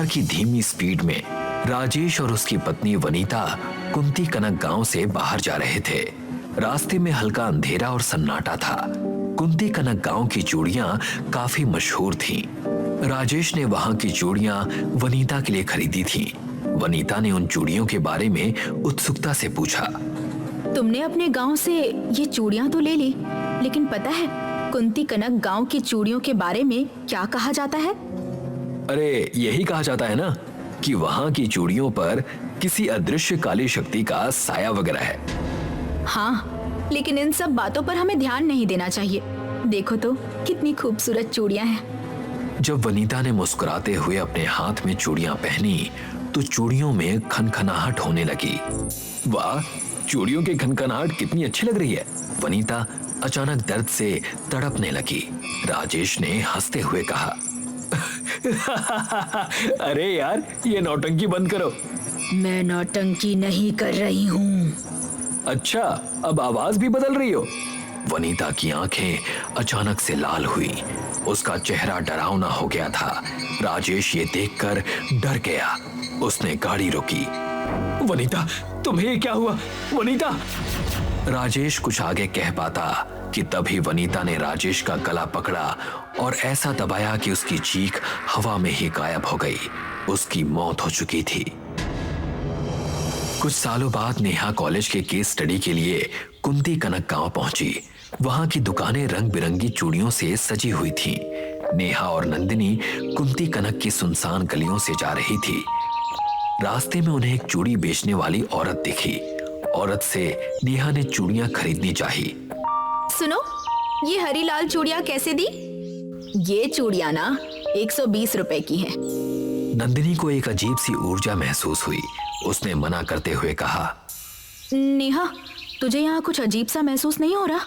Car की धीमी speed में राजेश और उसकी पत्नी वनीता कुंती कनक गांव से बाहर जा रहे थे। रास्ते में हल्का अंधेरा और सन्नाटा था। कुंती कनक गांव की चूड़ियां काफी मशहूर थीं। राजेश ने वहां की चूड़ियां वनीता के लिए खरीदी थीं। वनीता ने उन चूड़ियों के बारे में उत्सुकता से पूछा। तुमने अपने गांव से ये चूड़ियां तो ले ली, लेकिन पता है कुंती कनक गांव की चूड़ियों के बारे में क्या कहा जाता है? अरे यही कहा जाता है ना कि वहां की चूड़ियों पर किसी अदृश्य काली शक्ति का साया वगैरह है। हाँ, लेकिन इन सब बातों पर हमें ध्यान नहीं देना चाहिए। देखो तो कितनी खूबसूरत चूड़ियां हैं। जब वनीता ने मुस्कुराते हुए अपने हाथ में चूड़ियां पहनी तो चूड़ियों में खनखनाहट होने लगी। वाह, चूड़ियों की खनखनाहट कितनी अच्छी लग रही है। वनीता अचानक दर्द से तड़पने लगी। राजेश ने हंसते हुए कहा, अरे यार, ये नौटंकी बंद करो। मैं नौटंकी नहीं कर रही हूँ। अच्छा, अब आवाज भी बदल रही हो? वनीता की आंखें अचानक से लाल हुई। उसका चेहरा डरावना हो गया था। राजेश ये देखकर डर गया। उसने गाड़ी रोकी। वनीता, तुम्हें क्या हुआ? वनीता! राजेश कुछ आगे कह पाता कि तभी वनीता ने राजेश का गला पकड़ा और ऐसा दबाया कि उसकी चीख हवा में ही गायब हो गई। उसकी मौत हो चुकी थी। कुछ सालों बाद नेहा कॉलेज के केस स्टडी के लिए कुंती कनक गांव पहुंची। वहां की दुकानें रंग बिरंगी चूड़ियों से सजी हुई थीं। नेहा और नंदिनी कुंती कनक की सुनसान गलियों से जा रही थी। रास्ते में उन्हें एक चूड़ी बेचने वाली औरत दिखी। औरत से नेहा ने चूड़ियां खरीदनी चाही। सुनो, ये हरी लाल चूड़ियां कैसे दी? ये चूड़ियां ना 120 रुपए की हैं। नंदिनी को एक अजीब सी ऊर्जा महसूस हुई। उसने मना करते हुए कहा, नेहा, तुझे यहाँ कुछ अजीब सा महसूस नहीं हो रहा?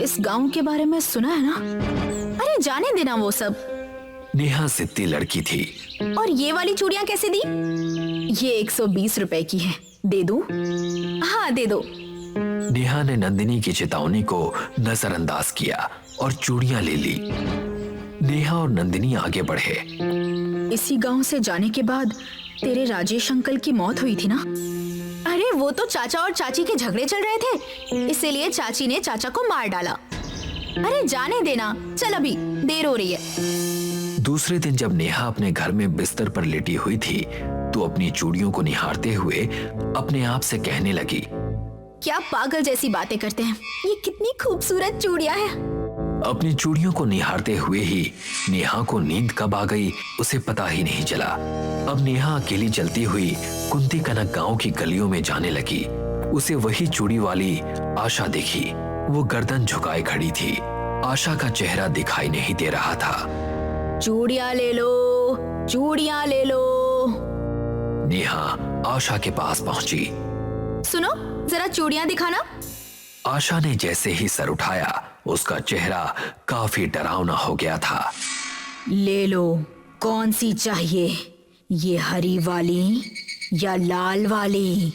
इस गांव के बारे में सुना है ना? अरे जाने देना वो सब। नेहा जिद्दी लड़की थी। और ये वाली चूड़ियां कैसे दी? ये 120 रुपए की है। दे दूं? हाँ, दे दो। नेहा ने नंदिनी की चेतावनी को नजरअंदाज किया और चूड़ियां ले ली। नेहा और नंदिनी आगे बढ़े। इसी गांव से जाने के बाद तेरे राजेश अंकल की मौत हुई थी ना? अरे वो तो चाचा और चाची के झगड़े चल रहे थे, इसीलिए चाची ने चाचा को मार डाला। अरे जाने देना, चल अभी देर हो रही है। दूसरे दिन जब नेहा अपने घर में बिस्तर पर लेटी हुई थी तो अपनी चूड़ियों को निहारते हुए अपने आप से कहने लगी, क्या पागल जैसी बातें करते हैं, ये कितनी खूबसूरत चूड़ियां हैं। अपनी चूड़ियों को निहारते हुए ही नेहा को नींद कब आ गई उसे पता ही नहीं चला। अब नेहा अकेली चलती हुई कुंती कनक गांव की गलियों में जाने लगी। उसे वही चूड़ी वाली आशा दिखी। वो गर्दन झुकाए खड़ी थी। आशा का चेहरा दिखाई नहीं दे रहा था। चूड़ियां ले लो, चूड़ियां ले लो। नेहा आशा के पास पहुंची। सुनो, जरा चूड़ियां दिखाना। आशा ने जैसे ही सर उठाया उसका चेहरा काफी डरावना हो गया था। ले लो, कौन सी चाहिए, ये हरी वाली या लाल वाली?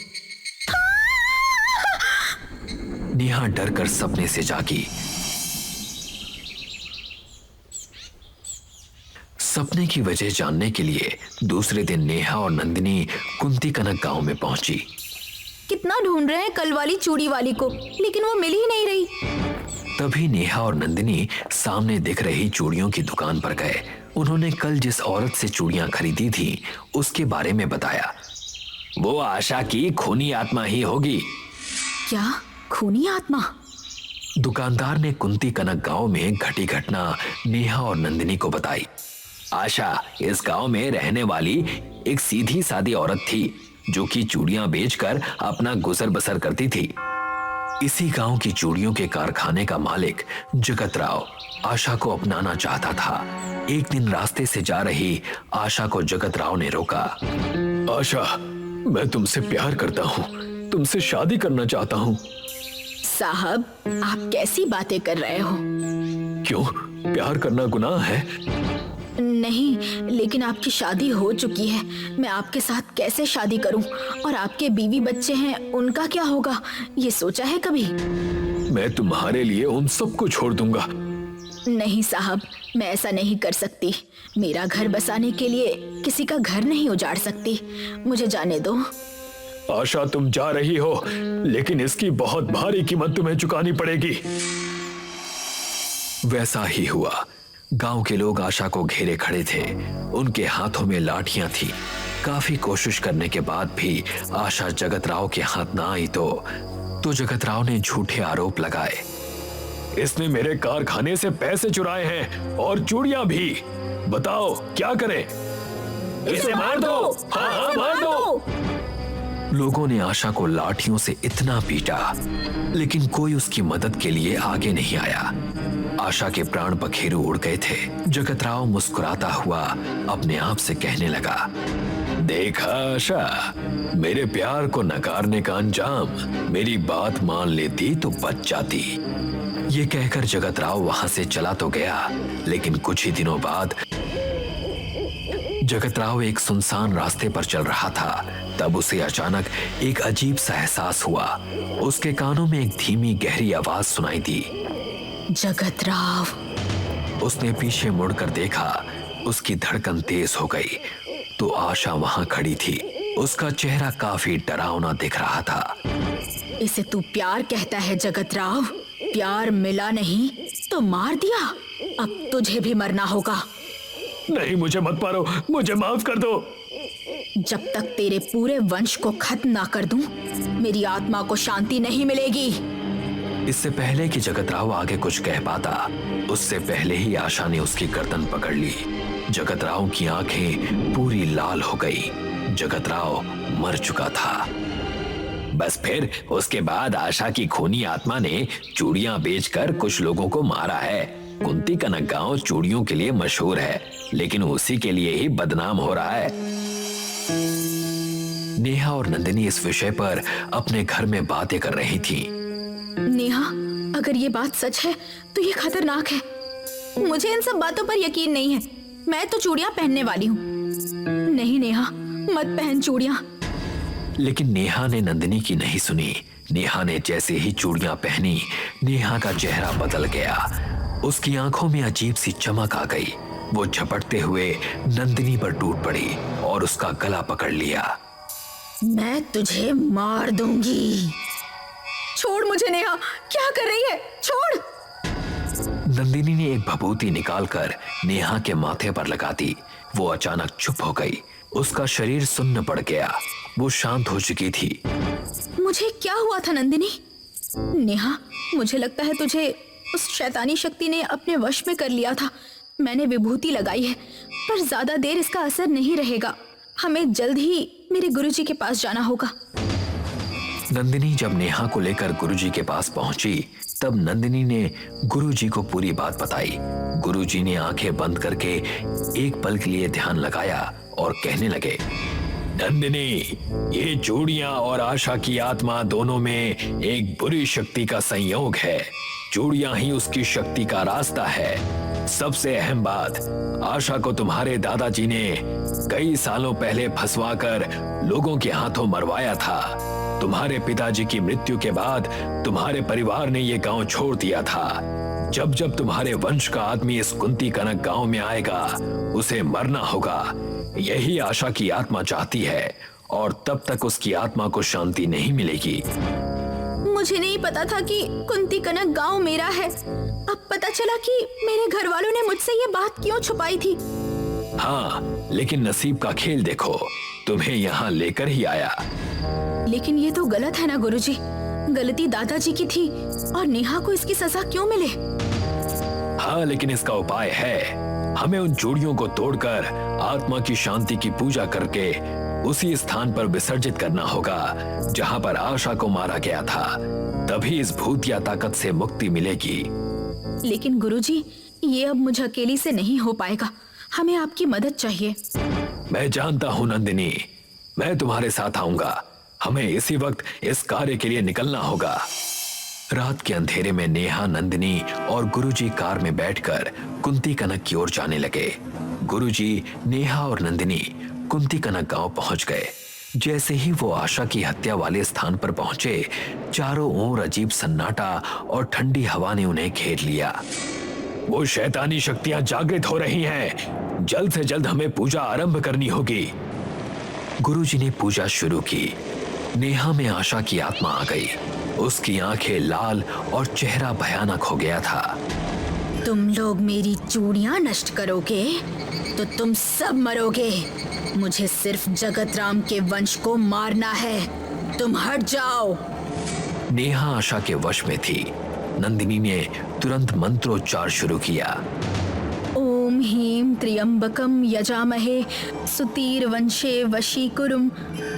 नेहा डर कर सपने से जागी। सपने की वजह जानने के लिए दूसरे दिन नेहा और नंदिनी कुंती कनक गांव में पहुंची। कितना ढूंढ रहे हैं कल वाली चूड़ी वाली को, लेकिन वो मिल ही नहीं रही। तभी नेहा और नंदिनी सामने दिख रही चूड़ियों की दुकान पर गए। उन्होंने कल जिस औरत से चूड़ियां खरीदी थी उसके बारे में बताया। वो आशा की खूनी आत्मा ही होगी। क्या खूनी आत्मा? दुकानदार ने कुंती कनक गांव में घटी घटना नेहा और नंदिनी को बताई। आशा इस गांव में रहने वाली एक सीधी सादी औरत थी जो कि चूड़ियां बेचकर अपना गुजर बसर करती थी। इसी गांव की चूड़ियों के कारखाने का मालिक जगत राव आशा को अपनाना चाहता था। एक दिन रास्ते से जा रही आशा को जगत राव ने रोका। आशा, मैं तुमसे प्यार करता हूँ, तुमसे शादी करना चाहता हूँ। साहब, आप कैसी बातें कर रहे हो? क्यों, प्यार करना गुनाह है? नहीं, लेकिन आपकी शादी हो चुकी है। मैं आपके साथ कैसे शादी करूं? और आपके बीवी बच्चे हैं, उनका क्या होगा? ये सोचा है कभी? मैं तुम्हारे लिए उन सबको छोड़ दूंगा। नहीं साहब, मैं ऐसा नहीं कर सकती। मेरा घर बसाने के लिए किसी का घर नहीं उजाड़ सकती। मुझे जाने दो। आशा, तुम जा रही हो, लेकिन इसकी बहुत भारी कीमत तुम्हें चुकानी पड़ेगी। वैसा ही हुआ। गांव के लोग आशा को घेरे खड़े थे। उनके हाथों में लाठियां थी। काफी कोशिश करने के बाद भी आशा जगतराव के हाथ ना आई तो जगतराव ने झूठे आरोप लगाए। इसने मेरे कारखाने से पैसे चुराए हैं और चूड़ियां भी। बताओ क्या करें? इसे मार दो। हाँ, मार दो। लोगों ने आशा को लाठियों से इतना पीटा, लेकिन कोई उसकी मदद के लिए आगे नहीं आया। आशा के प्राण पखेरु उड़ गए थे। जगतराव मुस्कुराता हुआ अपने आप से कहने लगा, देखा आशा, मेरे प्यार को नकारने का अंजाम। मेरी बात मान लेती तो बच जाती। ये कहकर जगतराव वहां से चला तो गया, लेकिन कुछ ही दिनों बाद जगतराव एक सुनसान रास्ते पर चल रहा था। तब उसे अचानक एक अजीब सा एहसास हुआ। उसके कानों में एक धीमी गहरी आवाज सुनाई दी। जगतराव। उसने पीछे मुड़कर देखा। उसकी धड़कन तेज हो गई तो आशा वहां खड़ी थी। उसका चेहरा काफी डरावना दिख रहा था। इसे तू प्यार कहता है जगतराव? प्यार मिला नहीं तो मार दिया। अब तुझे भी मरना होगा। नहीं, मुझे मत मारो, मुझे माफ कर दो। जब तक तेरे पूरे वंश को खत्म ना कर दूं, मेरी आत्मा को शांति नहीं मिलेगी। इससे पहले कि जगतराव आगे कुछ कह पाता, उससे पहले ही आशा ने उसकी गर्दन पकड़ ली। जगतराव की आंखें पूरी लाल हो गई। जगतराव मर चुका था। बस फिर उसके बाद आशा की खूनी आत्मा ने चूड़ियां बेचकर कुछ लोगों को मारा है। कुंती कनक गांव चूड़ियों के लिए मशहूर है, लेकिन उसी के लिए ही बदनाम हो रहा है। नेहा और नंदिनी इस विषय पर अपने घर में बातें कर रही थी। नेहा, अगर ये बात सच है तो ये खतरनाक है। मुझे इन सब बातों पर यकीन नहीं है। मैं तो चूड़ियां पहनने वाली हूँ। नहीं नेहा, मत पहन चूड़ियां। लेकिन नेहा ने नंदिनी की नहीं सुनी। नेहा ने जैसे ही चूड़ियां पहनी, नेहा का चेहरा बदल गया। उसकी आंखों में अजीब सी चमक आ गई। वो झपटते हुए नंदिनी पर टूट पड़ी और उसका गला पकड़ लिया। मैं तुझे मार दूंगी। छोड़ मुझे नेहा, क्या कर रही है? छोड़। नंदिनी ने एक भभूति निकालकर नेहा के माथे पर लगा दी। वो अचानक चुप हो गई। उसका शरीर सुन्न पड़ गया। वो शांत हो चुकी थी। मुझे क्या हुआ था नंदिनी? नेहा, मुझे लगता है तुझे उस शैतानी शक्ति ने अपने वश में कर लिया था। मैंने विभूति लगाई है, पर ज्यादा देर इसका असर नहीं रहेगा। हमें जल्द ही मेरे गुरुजी के पास जाना होगा। नंदिनी जब नेहा को लेकर गुरुजी के पास पहुंची, तब नंदिनी ने गुरुजी को पूरी बात बताई। गुरुजी ने आंखें बंद करके एक पल के लिए ध्यान लगाया और कहने लगे, नंदिनी, ये चूड़ियां और आशा की आत्मा दोनों में एक बुरी शक्ति का संयोग है। चूड़ियां ही उसकी शक्ति का रास्ता है। सबसे अहम बात, आशा को तुम्हारे दादाजी ने कई सालों पहले फंसवाकर लोगों के हाथों मरवाया था। तुम्हारे पिताजी की मृत्यु के बाद तुम्हारे परिवार ने ये गांव छोड़ दिया था। जब जब तुम्हारे वंश का आदमी इस कुंती कनक गांव में आएगा, उसे मरना होगा। यही आशा की आत्मा चाहती है, और तब तक उसकी आत्मा को शांति नहीं मिलेगी। मुझे नहीं पता था कि कुंती कनक गांव मेरा है। अब पता चला कि मेरे घर वालों ने मुझसे ये बात क्यों छुपाई थी। हाँ, लेकिन नसीब का खेल देखो, तुम्हें यहाँ लेकर ही आया। लेकिन ये तो गलत है ना गुरुजी। गलती दादाजी की थी और नेहा को इसकी सजा क्यों मिले? हाँ, लेकिन इसका उपाय है। हमें उन चूड़ियों को तोड़कर आत्मा की शांति की पूजा करके उसी स्थान पर विसर्जित करना होगा जहाँ पर आशा को मारा गया था। तभी इस भूतिया ताकत से मुक्ति मिलेगी। लेकिन गुरुजी, ये अब मुझे अकेली से नहीं हो पाएगा। हमें आपकी मदद चाहिए। मैं जानता हूँ नंदिनी, मैं तुम्हारे साथ आऊंगा। हमें इसी वक्त इस कार्य के लिए निकलना होगा। रात के अंधेरे में नेहा, नंदिनी और गुरुजी कार में बैठकर कुंती कनक की ओर जाने लगे। गुरुजी, नेहा और नंदिनी कुंती कनक गांव पहुंच गए। जैसे ही वो आशा की हत्या वाले स्थान पर पहुंचे, चारों ओर अजीब सन्नाटा और ठंडी हवा ने उन्हें घेर लिया। वो शैतानी शक्तियां जागृत हो रही हैं। जल्द से जल्द हमें पूजा आरंभ करनी होगी। गुरुजी ने पूजा शुरू की। नेहा में आशा की आत्मा आ गई। उसकी आंखें लाल और चेहरा भयानक हो गया था। तुम लोग मेरी चूड़ियां नष्ट करोगे तो तुम सब मरोगे। मुझे सिर्फ जगत राम के वंश को मारना है। तुम हट जाओ। नेहा आशा के वश में थी। नंदिनी ने तुरंत मंत्रोच्चार शुरू किया। ओम ह्रीं त्र्यंबकम यजामहे सुतीर वंशे वशीकुरुम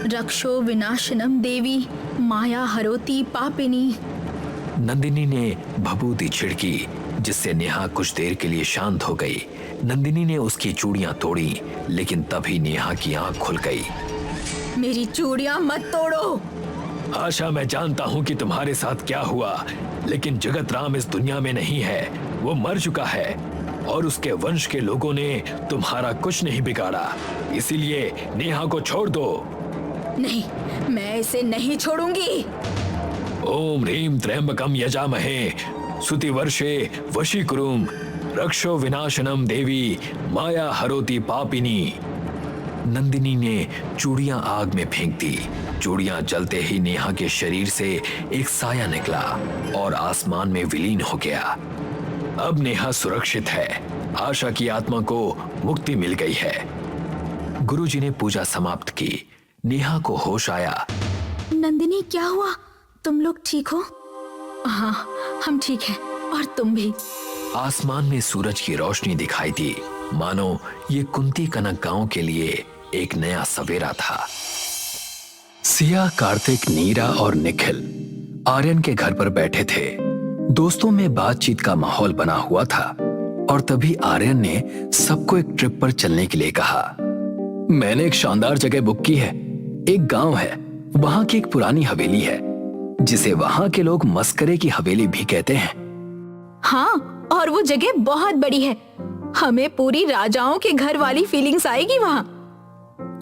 रक्षो विनाशनम देवी माया हरोति पापिनी। नंदिनी ने भभूति छिड़की, जिससे नेहा कुछ देर के लिए शांत हो गई। नंदिनी ने उसकी चूड़ियां तोड़ी, लेकिन तभी नेहा की आंख खुल गई। मेरी चूड़ियां मत तोड़ो। आशा, मैं जानता हूँ कि तुम्हारे साथ क्या हुआ, लेकिन जगत राम इस दुनिया में नहीं है। वो मर चुका है और उसके वंश के लोगों ने तुम्हारा कुछ नहीं बिगाड़ा। इसीलिए नेहा को छोड़ दो। नहीं, मैं इसे नहीं छोड़ूंगी। ओम ह्रीं त्र्यंबकम यजामहे सुतिवर्षे वशीकुरुम रक्षो विनाशनम देवी माया हरोति पापिनी। नंदिनी ने चूड़ियां आग में फेंक दी। चूड़ियां जलते ही नेहा के शरीर से एक साया निकला और आसमान में विलीन हो गया। अब नेहा सुरक्षित है। आशा की आत्मा को मुक्ति मिल गई है। गुरुजी ने पूजा समाप्त की। नेहा को होश आया। नंदिनी, क्या हुआ? तुम लोग ठीक हो? हाँ, हम ठीक हैं। और तुम भी। आसमान में सूरज की रोशनी दिखाई दी, मानो ये कुंती कनक गांव के लिए एक नया सवेरा था। सिया, कार्तिक, नीरा और निखिल आर्यन के घर पर बैठे थे। दोस्तों में बातचीत का माहौल बना हुआ था और तभी आर्यन ने सबको एक ट्रिप पर चलने के लिए कहा। मैंने एक शानदार जगह बुक की है। एक गांव है, वहां की एक पुरानी हवेली है, जिसे वहां के लोग मस्करे की हवेली भी कहते हैं। हाँ, और वो जगह बहुत बड़ी है। हमें पूरी राजाओं के घर वाली फीलिंग्स आएगी वहाँ।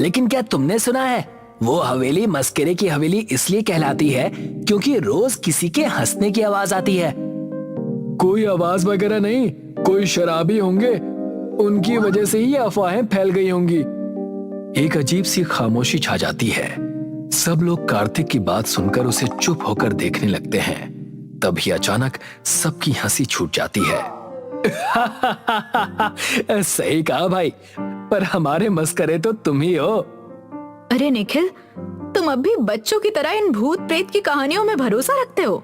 लेकिन क्या तुमने सुना है, वो हवेली मस्करे की हवेली इसलिए कहलाती है क्योंकि रोज किसी के हंसने की आवाज आती है। कोई आवाज वगैरह नहीं, कोई शराबी होंगे, उनकी वजह से ही अफवाहें फैल गई होंगी। एक अजीब सी खामोशी छा जाती है। सब लोग कार्तिक की बात सुनकर उसे चुप होकर देखने लगते हैं। तभी अचानक सबकी हंसी छूट जाती है। सही कहा भाई, पर हमारे मस्करे तो तुम ही हो। अरे निखिल, तुम अब भी बच्चों की तरह इन भूत प्रेत की कहानियों में भरोसा रखते हो?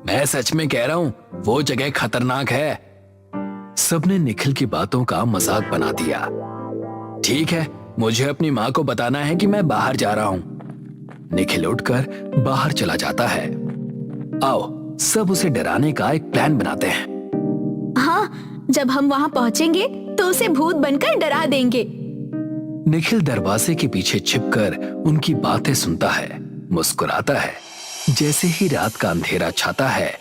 मैं सच में कह रहा हूँ, वो जगह खतरनाक है। सबने निखिल की बातों का मजाक बना दिया। ठीक है, मुझे अपनी माँ को बताना है कि मैं बाहर जा रहा हूँ। निखिल उठकर बाहर चला जाता है। आओ, सब उसे डराने का एक प्लान बनाते हैं। हाँ, जब हम वहाँ पहुँचेंगे तो उसे भूत बनकर डरा देंगे। निखिल दरवाजे के पीछे छिपकर उनकी बातें सुनता है, मुस्कुराता है। जैसे ही रात का अंधेरा छाता है,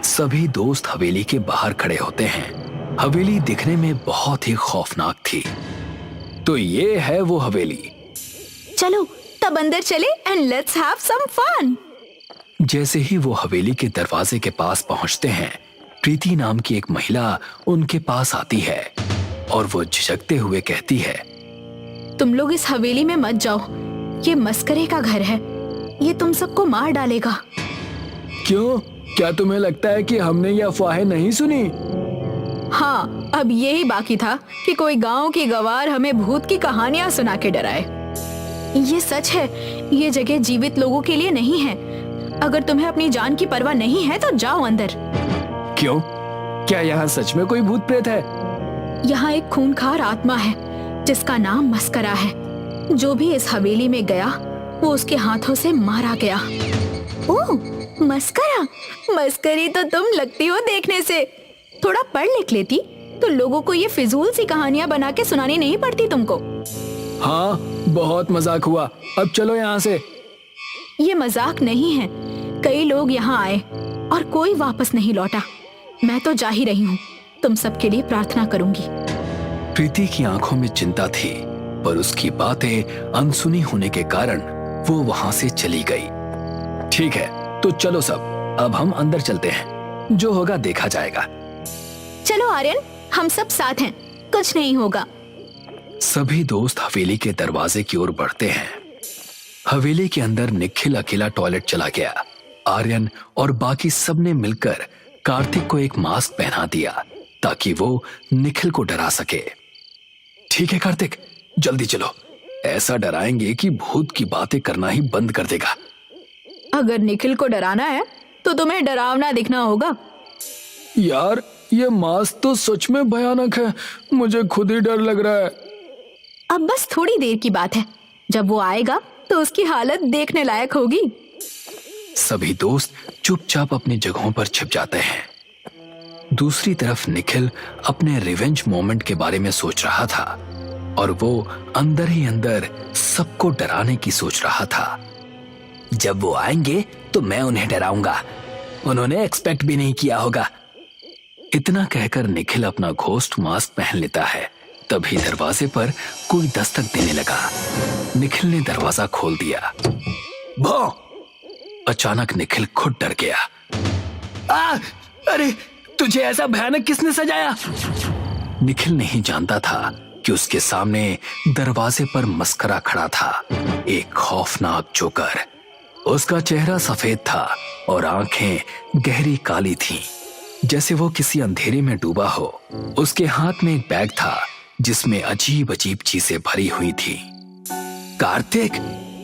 सभी दोस्त हवेली के बाहर खड़े होते हैं। हवेली दिखने में बहुत ही खौफनाक थी। तो ये है वो हवेली। चलो तब अंदर चले and let's have some fun. जैसे ही वो हवेली के दरवाजे के पास पहुंचते हैं, प्रीति नाम की एक महिला उनके पास आती है और वो झिझकते हुए कहती है, तुम लोग इस हवेली में मत जाओ, ये मस्करे का घर है, ये तुम सबको मार डालेगा। क्यों? क्या तुम्हें लगता है कि हमने ये अफवाहें नहीं सुनी? हाँ, अब यही बाकी था कि कोई गांव की गवार हमें भूत की कहानियां सुना के डराए। ये सच है, ये जगह जीवित लोगों के लिए नहीं है। अगर तुम्हें अपनी जान की परवाह नहीं है तो जाओ अंदर। क्यों? क्या यहाँ सच में कोई भूत प्रेत है? यहाँ एक खूंखार आत्मा है जिसका नाम मस्करा है। जो भी इस हवेली में गया वो उसके हाथों से मारा गया। ओह, मस्करा, मस्करी तो तुम लगती हो देखने से। थोड़ा पढ़ लिख लेती तो लोगों को ये फिजूल सी कहानियां बना के सुनानी नहीं पड़ती तुमको। हाँ, बहुत मजाक हुआ, अब चलो यहाँ से। ये मजाक नहीं है। कई लोग यहाँ आए और कोई वापस नहीं लौटा। मैं तो जा ही रही हूँ। तुम सबके लिए प्रार्थना करूंगी। प्रीति की आंखों में चिंता थी, पर उसकी बातें अनसुनी होने के कारण वो वहां से चली गई। ठीक है, तो चलो सब, अब हम अंदर चलते हैं, जो होगा देखा जाएगा। चलो आर्यन, हम सब साथ हैं, कुछ नहीं होगा। सभी दोस्त हवेली के दरवाजे की ओर बढ़ते हैं। हवेली के अंदर निखिल अकेला टॉयलेट चला गया। आर्यन और बाकी सब ने मिलकर कार्तिक को एक मास्क पहना दिया ताकि वो निखिल को डरा सके। ठीक है कार्तिक, जल्दी चलो, ऐसा डराएंगे कि भूत की बातें करना ही बंद कर देगा। अगर निखिल को डराना है तो तुम्हें डरावना दिखना होगा। यार, ये मास्क तो सच में भयानक है, मुझे खुद ही डर लग रहा है। अब बस थोड़ी देर की बात है, जब वो आएगा तो उसकी हालत देखने लायक होगी। सभी दोस्त चुपचाप अपनी जगहों पर छिप जाते हैं। दूसरी तरफ निखिल अपने रिवेंज मोमेंट के बारे में सोच रहा था और वो अंदर ही अंदर सबको डराने की सोच रहा था। जब वो आएंगे तो मैं उन्हें डराऊंगा, उन्होंने एक्सपेक्ट भी नहीं किया होगा। इतना कहकर निखिल अपना घोस्ट मास्क पहन लेता है। तभी दरवाजे पर कोई दस्तक देने लगा। निखिल ने दरवाजा खोल दिया। भौं! अचानक निखिल खुद डर गया। अरे, तुझे ऐसा भयानक किसने सजाया? निखिल नहीं जानता था कि उसके सामने दरवाजे पर मस्करा खड़ा था, एक खौफनाक जोकर। उसका चेहरा सफेद था और आंखें गहरी काली थीं, जैसे वो किसी अंधेरे में डूबा हो। उसके हाथ में एक बैग था जिसमें अजीब अजीब चीजें भरी हुई थी। कार्तिक,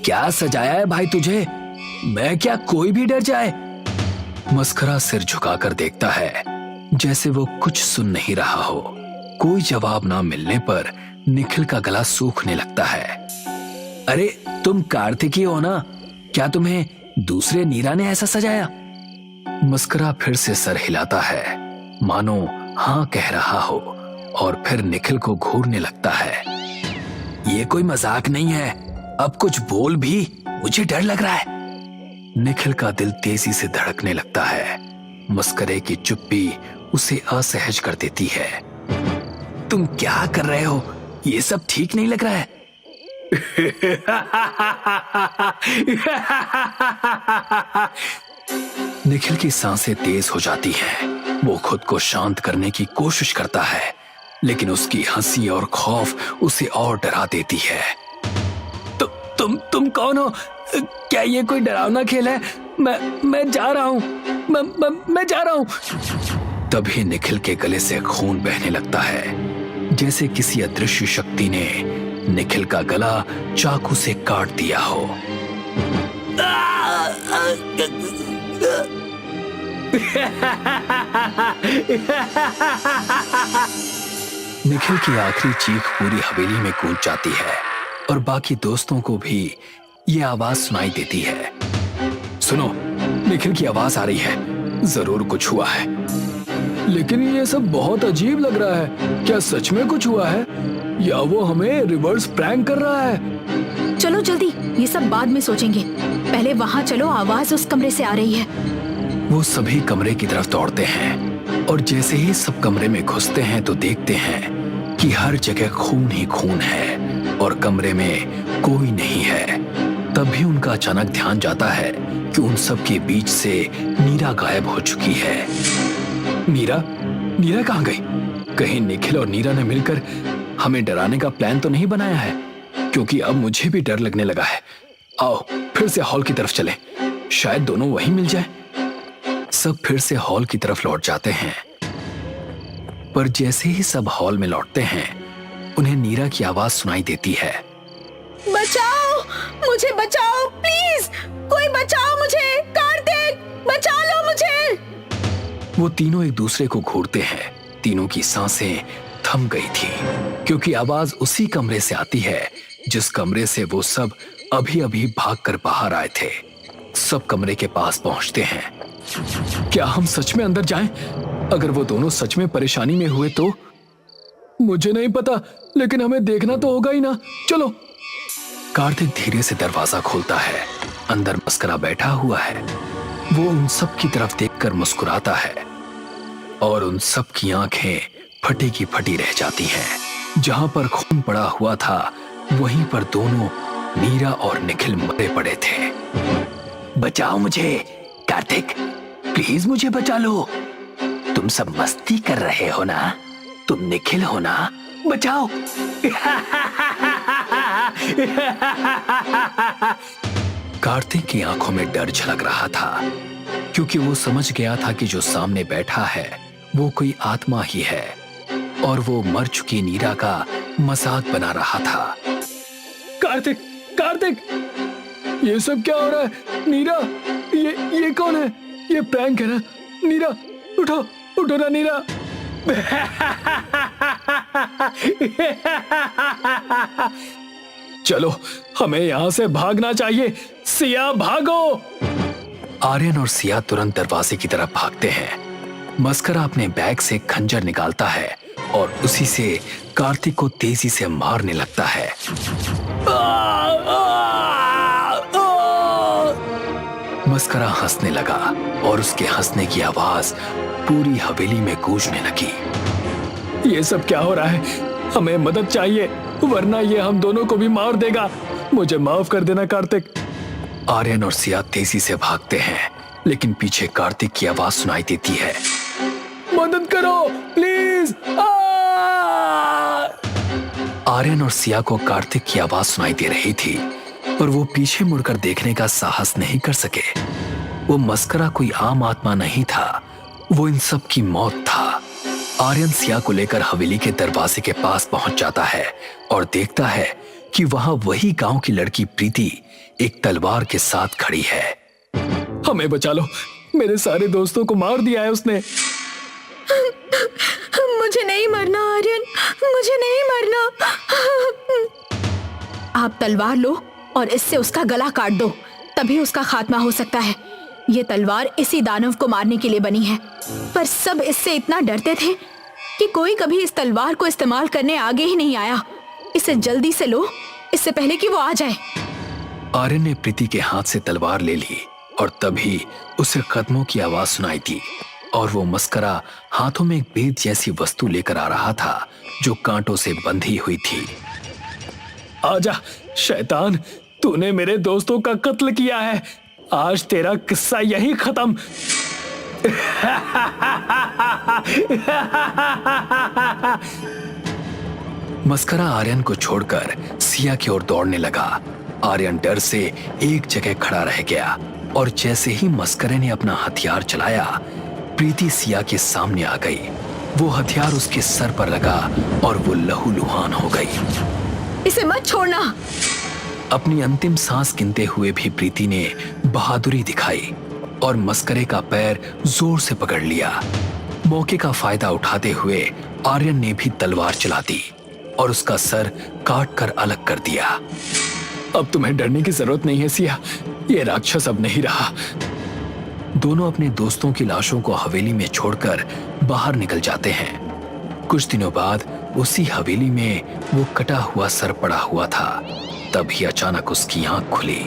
क्या सजाया है भाई तुझे? मैं क्या कोई भी डर जाए? मस्करा सिर झुकाकर देखता है, जैसे वो कुछ सुन नहीं रहा हो। कोई जवाब ना मिलने पर निखिल का गला सूखने लगता है। अरे, तुम कार्तिक ही हो ना? क्या तुम्हें दूसरे नीरा ने ऐसा सजाया? मस्करा फिर से सर हिलाता है, मानो हाँ कह रहा हो, और फिर निखिल को घूरने लगता है। ये कोई मजाक नहीं है, अब कुछ बोल भी, मुझे डर लग रहा है। निखिल का दिल तेजी से धड़कने लगता है। मस्करे की चुप्पी उसे असहज कर देती है। तुम क्या कर रहे हो? ये सब ठीक नहीं लग रहा है। निखिल की सांसें तेज हो जाती हैं। वो खुद को शांत करने की कोशिश करता है, लेकिन उसकी हंसी और खौफ उसे और डरा देती है। तुम कौन हो? क्या ये कोई डरावना खेल है? मैं जा रहा हूँ, मैं जा रहा हूँ। तभी निखिल के गले से खून बहने लगता है, जैसे किसी अदृश्य शक्ति ने निखिल का गला चाकू से काट दिया हो। निखिल की आखिरी चीख पूरी हवेली में गूंज जाती है और बाकी दोस्तों को भी ये आवाज सुनाई देती है। सुनो, निखिल की आवाज आ रही है, जरूर कुछ हुआ है। लेकिन ये सब बहुत अजीब लग रहा है। क्या सच में कुछ हुआ है या वो हमें रिवर्स प्रैंक कर रहा है? चलो जल्दी, ये सब बाद में सोचेंगे, पहले वहाँ चलो, आवाज उस कमरे से आ रही है। वो सभी कमरे की तरफ दौड़ते हैं और जैसे ही सब कमरे में घुसते हैं तो देखते हैं कि हर जगह खून ही खून है और कमरे में कोई नहीं है। तभी उनका अचानक ध्यान जाता है कि उन सब के बीच से नीरा गायब हो चुकी है। नीरा कहाँ गई? कहीं निखिल और नीरा ने मिलकर हमें डराने का प्लान तो नहीं बनाया है? क्योंकि अब मुझे भी डर लगने लगा है। आओ फिर से हॉल की तरफ चलें, शायद दोनों वहीं मिल जाए। सब फिर से हॉल की तरफ लौट जाते हैं, पर जैसे ही सब हॉल में लौटते हैं उन्हें नीरा की आवाज सुनाई देती है। बचाओ, मुझे बचाओ, प्लीज कोई बचाओ मुझे, कार्तिक बचा लो मुझे। वो तीनों एक दूसरे को घूरते हैं। तीनों की सांसें थम गई थी, क्योंकि आवाज उसी कमरे से आती है जिस कमरे से वो सब अभी अभी भागकर बाहर आए थे। सब कमरे के पास पहुंचते हैं। क्या हम सच में अंदर जाएं? अगर वो दोनों सच में परेशानी में हुए तो? मुझे नहीं पता, लेकिन हमें देखना तो होगा ही ना। चलो। कार्तिक धीरे से दरवाजा खोलता है। अंदर मस्करा बैठा हुआ है। वो उन सब की तरफ देखकर मुस्कुराता है और उन सब की आंखें फटी की फटी रह जाती हैं। जहां पर खून पड़ा हुआ था वहीं पर दोनों नीरा और निखिल मरे पड़े थे। बचाओ मुझे कार्तिक, प्लीज मुझे बचा लो। तुम सब मस्ती कर रहे हो ना? तुम निखिल हो ना? बचाओ। कार्तिक की आंखों में डर झलक रहा था, क्योंकि वो समझ गया था कि जो सामने बैठा है वो कोई आत्मा ही है और वो मर चुकी नीरा का मजाक बना रहा था। कार्तिक, कार्तिक, ये सब क्या हो रहा है? नीरा, ये कौन है? ये प्रैंक है ना? नीरा, उठो, उठो ना नीरा। चलो, हमें यहां से भागना चाहिए। सिया, भागो। आर्यन और सिया तुरंत दरवाजे की तरफ भागते हैं। मस्करा अपने बैग से खंजर निकालता है और उसी से कार्तिक को तेजी से मारने लगता है। मस्करा हंसने लगा और उसके हंसने की आवाज पूरी हवेली में गूंजने लगी। ये सब क्या हो रहा है? हमें मदद चाहिए, वरना ये हम दोनों को भी मार देगा। मुझे माफ कर देना कार्तिक। आर्यन और सिया तेजी से भागते हैं, लेकिन पीछे कार्तिक की आवाज सुनाई देती है। मदद करो प्लीज। आर्यन और सिया को कार्तिक की आवाज सुनाई दे रही थी, पर वो पीछे मुड़कर देखने का साहस नहीं कर सके। वो मस्करा कोई आम आत्मा नहीं था, वो इन सब की मौत था। आर्यन सिया को लेकर हवेली के दरवाजे के पास पहुंच जाता है और देखता है कि वहां वही गांव की लड़की प्रीति एक तलवार के साथ खड़ी है। हमें बचा लो, मेरे सारे दोस्तों को मार दिया है उसने। मुझे नहीं मरना आर्यन, मुझे नहीं मरना। आप तलवार लो और इससे उसका गला काट दो, तभी उसका खात्मा हो सकता है। ये तलवार इसी दानव को मारने के लिए बनी है, पर सब इससे इतना डरते थे कि कोई कभी इस तलवार को इस्तेमाल करने आगे ही नहीं आया। इसे जल्दी से लो, इससे पहले कि वो आ जाए। आर्यन ने प्रीति के हाथ से तलवार ले ली और तभी उसे कदमों की आवाज सुनाई दी और वो मस्करा हाथों में एक बेत जैसी वस्तु लेकर आ रहा था जो कांटों से बंधी हुई थी। आजा शैतान, तूने मेरे दोस्तों का कत्ल किया है। आज तेरा किस्सा यही खत्म। मस्करा आर्यन को छोड़कर सिया की ओर दौड़ने लगा। आर्यन डर से एक जगह खड़ा रह गया और जैसे ही मस्करे ने अपना हथियार चलाया, प्रीति सिया के सामने आ गई। वो हथियार उसके सर पर लगा और वो लहूलुहान हो गई। इसे मत छोड़ना। अपनी अंतिम सांस गिनते हुए भी प्रीति ने बहादुरी दिखाई और मस्करे का पैर जोर से पकड़ लिया। मौके का फायदा उठाते हुए आर्यन ने भी तलवार चला दी और उसका सर काट कर अलग कर दिया। अब तुम्हें डरने की जरूरत नहीं है सिया, ये राक्षस अब नहीं रहा। दोनों अपने दोस्तों की लाशों को हवेली में छोड़कर बाहर निकल जाते हैं। कुछ दिनों बाद उसी हवेली में वो कटा हुआ सर पड़ा हुआ था। तभी अचानक उसकी आंख खुली।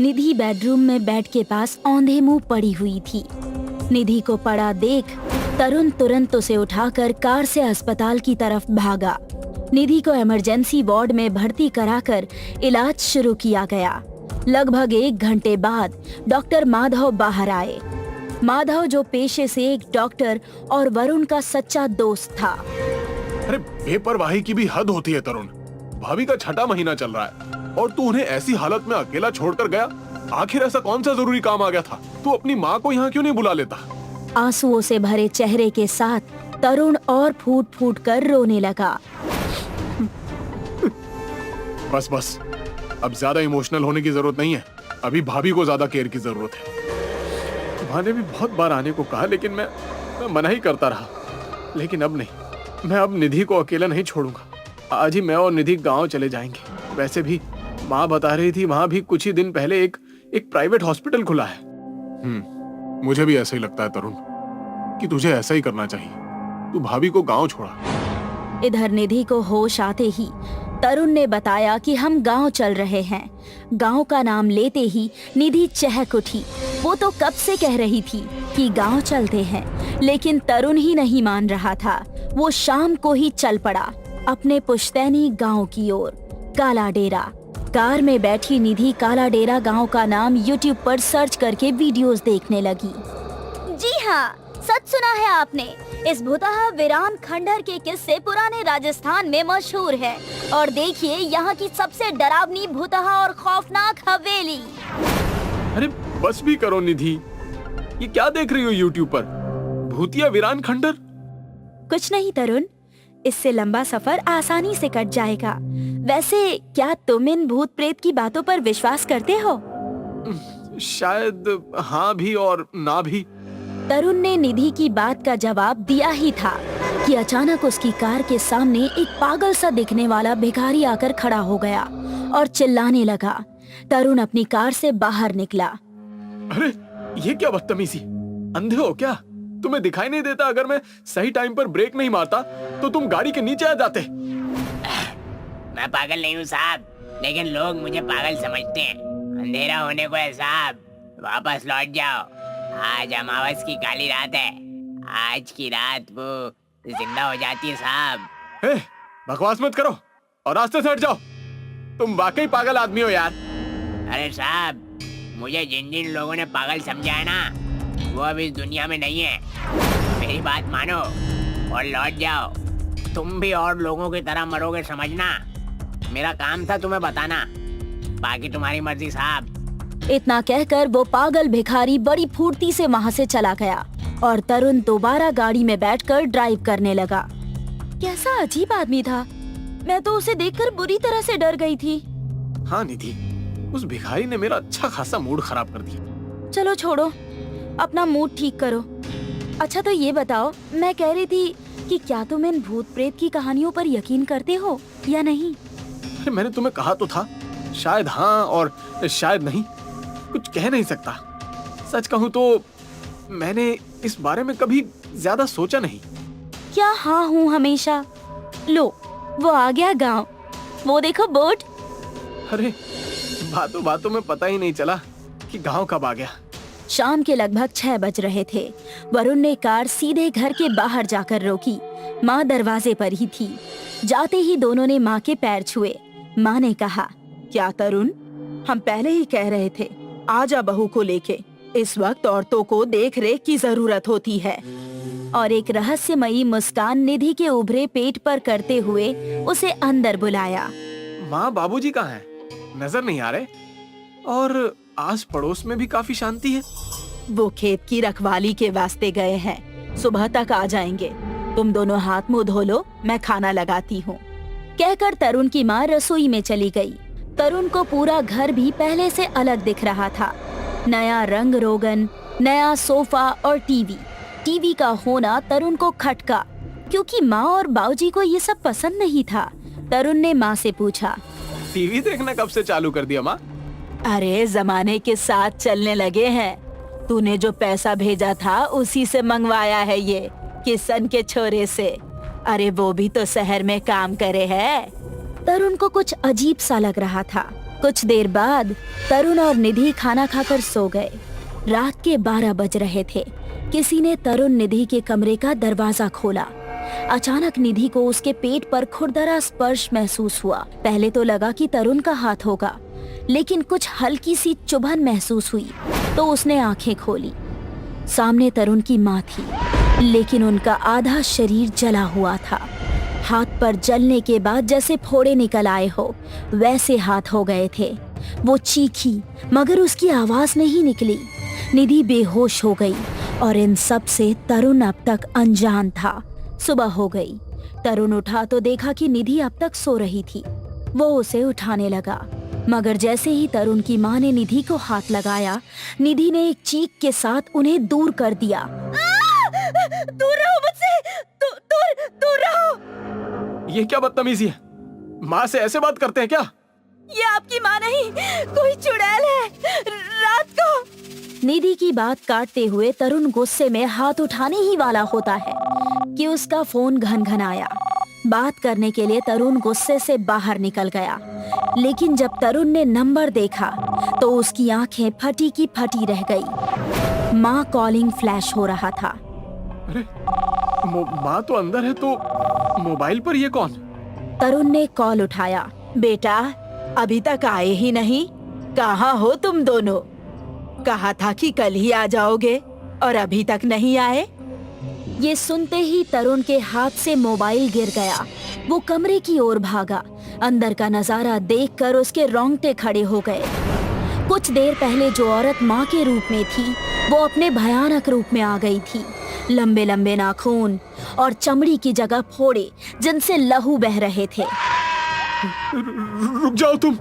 निधि बेडरूम में बेड के पास औंधे मुंह पड़ी हुई थी। निधि को पड़ा देख तरुण तुरंत उसे उठाकर कार से अस्पताल की तरफ भागा। निधि को इमरजेंसी वार्ड में भर्ती कराकर इलाज शुरू किया गया। लगभग 1 घंटे बाद डॉक्टर माधव बाहर आए। माधव जो पेशे से एक डॉक्टर और वरुण का सच्चा दोस्त था। अरे बेपरवाही की भी हद होती है तरुण। भाभी का 6वां महीना चल रहा है और तू उन्हें ऐसी हालत में अकेला छोड़कर गया। आखिर ऐसा कौन सा जरूरी काम आ गया था? तू अपनी माँ को यहाँ क्यों नहीं बुला लेता? आंसुओं से भरे चेहरे के साथ तरुण और फूट फूट कर रोने लगा। बस बस, अब ज्यादा इमोशनल होने की जरूरत नहीं है। अभी भाभी को ज्यादा केयर की जरूरत है। माँ ने भी बहुत बार आने को कहा, लेकिन मैं मना ही करता रहा। लेकिन अब नहीं, मैं अब निधि को अकेला नहीं छोड़ूंगा। आज ही मैं और निधि गांव चले जाएंगे। वैसे भी माँ बता रही थी वहां भी कुछ ही दिन पहले एक प्राइवेट हॉस्पिटल खुला है। मुझे भी ऐसा ही लगता है तरुण कि तुझे ऐसा ही करना चाहिए। तू भाभी को गांव छोड़ा। इधर निधि को होश आते ही तरुण ने बताया कि हम गांव चल रहे हैं। गांव का नाम लेते ही निधि चहक उठी। वो तो कब से कह रही थी कि गांव चलते हैं, लेकिन तरुण ही नहीं मान रहा था। वो शाम को ही चल पड़ा अपने पुश्तैनी गांव की ओर। काला डेरा, कार में बैठी निधि काला डेरा गांव का नाम यूट्यूब पर सर्च करके वीडियोस देखने लगी। जी हाँ, सच सुना है आपने। इस भूतहा वीरान खंडहर के किस्से पुराने राजस्थान में मशहूर है। और देखिए यहाँ की सबसे डरावनी भूतहा और खौफनाक हवेली। अरे बस भी करो निधि, ये क्या देख रही हो यूट्यूब पर? भूतिया वीरान खंडर? कुछ नहीं तरुण, इससे लंबा सफर आसानी से कट जाएगा। वैसे क्या तुम इन भूत प्रेत की बातों पर विश्वास करते हो? शायद हाँ भी और ना भी। तरुण ने निधि की बात का जवाब दिया ही था कि अचानक उसकी कार के सामने एक पागल सा दिखने वाला भिखारी आकर खड़ा हो गया और चिल्लाने लगा। तरुण अपनी कार से बाहर निकला। अरे ये क्या बदतमीजी, अंधे हो क्या? तुम्हें दिखाई नहीं देता अगर मैं सही टाइम पर ब्रेक नहीं मारता तो तुम गाड़ी के नीचे आ जाते। मैं पागल नहीं हूँ साहब, लेकिन लोग मुझे पागल समझते हैं। अंधेरा होने को है साहब, वापस लौट जाओ। आज अमावस की काली रात है, आज की रात वो जिंदा हो जाती है साहब। बकवास मत करो और रास्ते से हट जाओ। तुम वाकई पागल आदमी हो यार। अरे साहब, मुझे जिन जिन लोगों ने पागल समझा है ना, वो अब इस दुनिया में नहीं है। मेरी बात मानो और लौट जाओ। तुम भी और लोगों की तरह मरोगे समझना। मेरा काम था तुम्हें बताना, बाकी तुम्हारी मर्जी साहब। इतना कहकर वो पागल भिखारी बड़ी फुर्ती से वहाँ से चला गया और तरुण दोबारा गाड़ी में बैठकर ड्राइव करने लगा। कैसा अजीब आदमी था, मैं तो उसे देखकर बुरी तरह से डर गई थी। हाँ निधि, उस भिखारी ने मेरा अच्छा खासा मूड खराब कर दिया। चलो छोड़ो, अपना मूड ठीक करो। अच्छा तो ये बताओ, मैं कह रही थी कि क्या तुम इन भूत प्रेत की कहानियों पर यकीन करते हो या नहीं? मैंने तुम्हें कहा तो था, शायद हाँ और शायद नहीं, कुछ कह नहीं सकता। सच कहूँ तो मैंने इस बारे में कभी ज्यादा सोचा नहीं। क्या हाँ हूँ हमेशा? लो वो आ गया गांव, वो देखो बोर्ड। अरे बातों बातों में पता ही नहीं चला कि गांव कब आ गया। शाम के लगभग 6 बज रहे थे। वरुण ने कार सीधे घर के बाहर जाकर रोकी। माँ दरवाजे पर ही थी। जाते ही दोनों ने माँ के पैर छुए। माँ ने कहा, क्या तरुण, हम पहले ही कह रहे थे, आजा बहू को लेके। इस वक्त औरतों को देख रेख की जरूरत होती है। और एक रहस्यमयी मुस्कान निधि के उभरे पेट पर करते हुए उसे अंदर बुलाया। माँ बाबूजी कहाँ हैं? नजर नहीं आ रहे। और आस पड़ोस में भी काफी शांति है। वो खेत की रखवाली के वास्ते गए हैं, सुबह तक आ जाएंगे। तुम दोनों हाथ मुंह धो लो, मैं खाना लगाती हूँ। कहकर तरुण की माँ रसोई में चली गई। तरुण को पूरा घर भी पहले से अलग दिख रहा था। नया रंग रोगन, नया सोफा और टीवी का होना तरुण को खटका, क्योंकि माँ और बाबूजी को ये सब पसंद नहीं था। तरुण ने माँ से पूछा, टीवी देखना कब से चालू कर दिया माँ? अरे जमाने के साथ चलने लगे हैं। तूने जो पैसा भेजा था उसी से मंगवाया है ये, किशन के छोरे से। अरे वो भी तो शहर में काम करे है। तरुण को कुछ अजीब सा लग रहा था। कुछ देर बाद तरुण और निधि खाना खाकर सो गए। रात के 12 बज रहे थे। किसी ने तरुण निधि के कमरे का दरवाजा खोला। अचानक निधि को उसके पेट पर खुरदरा स्पर्श महसूस हुआ। पहले तो लगा कि तरुण का हाथ होगा, लेकिन कुछ हल्की सी चुभन महसूस हुई तो उसने आंखें खोली। सामने तरुण की माँ थी, लेकिन उनका आधा शरीर जला हुआ था। हाथ पर जलने के बाद जैसे फोड़े निकल आए हो वैसे हाथ हो गए थे। वो चीखी मगर उसकी आवाज नहीं निकली। निधि बेहोश हो गई और इन सब से तरुण अब तक अनजान था। सुबह हो गई। तरुण उठा तो देखा कि निधि अब तक सो रही थी। वो उसे उठाने लगा, मगर जैसे ही तरुण की माँ ने निधि को हाथ लगाया, निधि ने एक चीख के साथ उन्हें दूर कर दिया। दूर रहो मुझसे, दूर रहो। ये क्या बदतमीजी है? माँ से ऐसे बात करते हैं क्या? ये आपकी माँ नहीं, कोई चुड़ैल है। रात को। निधि की बात काटते हुए तरुण गुस्से में हाथ उठाने ही वाला होता है कि उसका फोन घनघनाया। बात करने के लिए तरुण गुस्से से बाहर निकल गया, लेकिन जब तरुण ने नंबर देखा तो उसकी आंखें फटी की फटी रह गई। माँ कॉलिंग फ्लैश हो रहा था। अरे माँ तो अंदर है, तो मोबाइल पर ये कौन? तरुण ने कॉल उठाया। बेटा, अभी तक आए ही नहीं। कहाँ हो तुम दोनों? कहा था कि कल ही आ जाओगे और अभी तक नहीं आए। ये सुनते ही तरुण के हाथ से मोबाइल गिर गया। वो कमरे की ओर भागा। अंदर का नजारा देखकर उसके रोंगटे खड़े हो गए। कुछ देर पहले जो औरत माँ के रूप में थी, वो अपने भयानक रूप में आ गई थी। लंबे लंबे नाखून और चमड़ी की जगह फोड़े जिनसे लहू बह रहे थे। रुक जाओ तुम,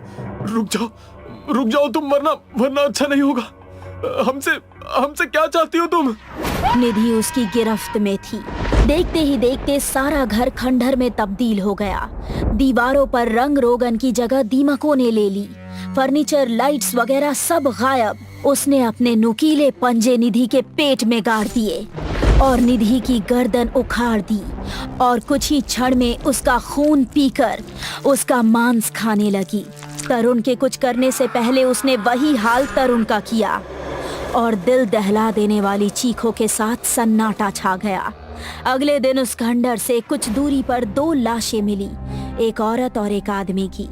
रुक जाओ तुम, वरना अच्छा नहीं होगा। हमसे क्या चाहती हो तुम? निधि उसकी गिरफ्त में थी। देखते ही देखते सारा घर खंडहर में तब्दील हो गया। दीवारों पर रंग रोगन की जगह दीमकों ने ले ली। फर्नीचर, लाइट्स वगैरह सब गायब। उसने अपने नुकीले पंजे निधि के पेट में गाड़ दिए और निधि की गर्दन उखाड़ दी और कुछ ही क्षण में उसका खून पीकर उसका मांस खाने लगी। तरुण के कुछ करने से पहले उसने वही हाल तरुण का किया और दिल दहला देने वाली चीखों के साथ सन्नाटा छा गया। अगले दिन उस खंडहर से कुछ दूरी पर 2 लाशें मिली, एक औरत और एक आदमी की।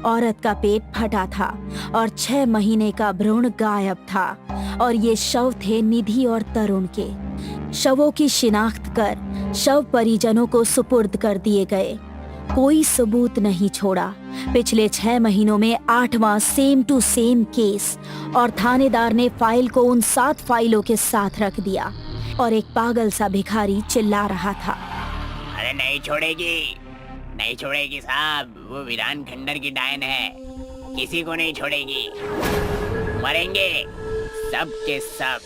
औरत का पेट फटा था और 6 महीने का भ्रूण गायब था और ये शव थे निधि और तरुण के। शवों की शिनाख्त कर शव परिजनों को सुपुर्द कर दिए गए। कोई सबूत नहीं छोड़ा। पिछले 6 महीनों में 8वां सेम टू सेम केस और थानेदार ने फाइल को उन 7 फाइलों के साथ रख दिया और एक पागल सा भिखारी चिल्ला रहा था, अरे नहीं छोड़ेगी साहब, वो वीरान खंडर की डायन है, किसी को नहीं छोड़ेगी, मरेंगे सब के सब।